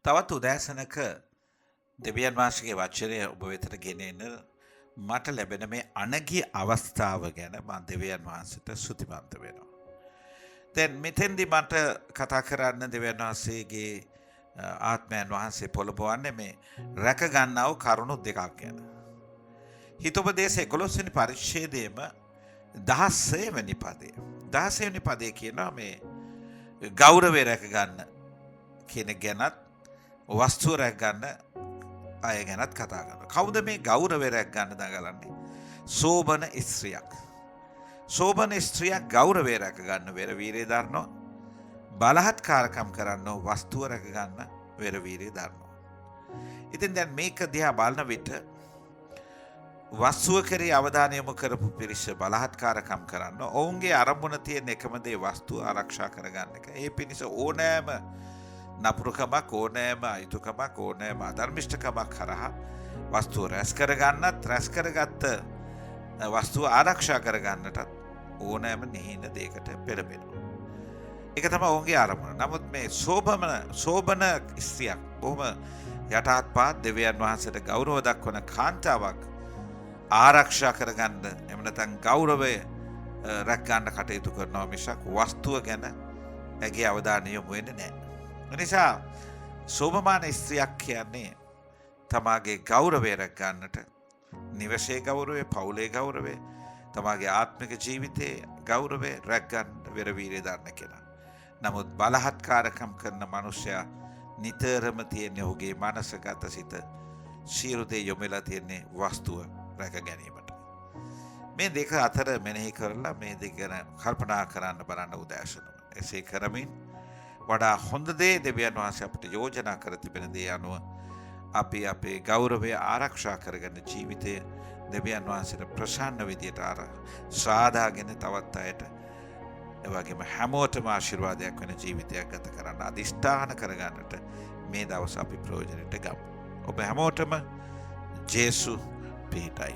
තවත් උදෑසනක දෙවියන් වහන්සේගේ වචනය ඔබ වෙතට ගෙනෙන මට ලැබෙන මේ අනගි අවස්ථාව ගැන මම දෙවියන් වහන්සේට ස්තුතිවන්ත වෙනවා. දැන් මෙතෙන්දි මට කතා කරන්න දෙවියන් වහන්සේගේ ආත්මයන් වහන්සේ පොළඹවන්නේ මේ රැක ගන්නව කරුණු දෙකක් ගැන. හිතෝපදේශ 11 වෙනි පරිච්ඡේදයේම 16 වෙනි පදය. 16 වෙනි පදයේ කියනවා මේ ගෞරවය රැක ගන්න කියන ගැනත් වස්තුව රැක ගන්න අය ගැනත් කතා කරනවා. කවුද මේ ගෞරවය රැක ගන්න දඟලන්නේ? සෝබන ස්ත්‍රියක්. සෝබන ස්ත්‍රියක් ගෞරවය රැක ගන්න වෙර වීරිය දරනවා. බලහත්කාරකම් කරන්න වස්තුව රැක ගන්න වෙර වීරිය දරනවා. ඉතින් දැන් මේක දිහා බලන විට වස්තුව කෙරෙහි අවධානය යොමු කරපු පිරිස බලහත්කාරකම් කරන්න ඔවුන්ගේ අරමුණ තියෙන එකම දේ වස්තුව ආරක්ෂා කරගන්න එක. ඒ පිණිස ඕනෑම නපුරුකමක්, ඕනෑම අයුතුකමක්, ඕනෑම අධර්මිෂ්ඨකමක් කරහා වස්තුව රැස් කරගන්නත්, රැස් කරගත්ත වස්තුව ආරක්ෂා කරගන්නටත් ඕනෑම නිහින දෙයකට පෙළඹෙනවා. ඒක තමයි ඔවුන්ගේ අරමුණ. නමුත් මේ සෝබන ස්ත්‍රියක් බොහොම යටහත් පහත් දෙවියන් වහන්සේට ගෞරව දක්වන කාන්තාවක් ආරක්ෂා කරගන්න එහෙම නැත්නම් ගෞරවය රැක ගන්න කටයුතු කරනවා මිසක් වස්තුව ගැන ඇගේ අවධානය යොමු වෙන්නේ නැහැ. එනිසා සෝභමාන ස්ත්‍රියක් කියන්නේ තමාගේ ගෞරවය රැක ගන්නට නිවසේ ගෞරවය, පවුලේ ගෞරවය, තමාගේ ආත්මික ජීවිතයේ ගෞරවය රැක ගන්න වෙර වීරිය දරන කෙනා. නමුත් බලහත්කාරකම් කරන මනුෂ්‍යයා නිතරම තියෙන ඔහුගේ මනසගත සිත සියලු දේ යොමුලා තියෙන්නේ වස්තුව රැක ගැනීමට. මේ දෙක අතර මෙනෙහි කරලා මේ දෙක ගැන කල්පනා කරන්න බලන්න උදෑසන. එසේ කරමින් වඩා හොඳ දේ දෙවියන් වහන්සේ අපිට යෝජනා කර තිබෙන දේ අනුව අපි අපේ ගෞරවය ආරක්ෂා කරගෙන ජීවිතය දෙවියන් වහන්සේට ප්‍රසන්න විදියට සාදාගෙන තවත් අයට එවැගේම හැමෝටම ආශිර්වාදයක් වෙන ජීවිතයක් ගත කරන්න අදිෂ්ඨාන කරගන්නට මේ දවස් අපි ප්‍රයෝජනෙට ගමු. ඔබ හැමෝටම ජේසු පිහිටයි.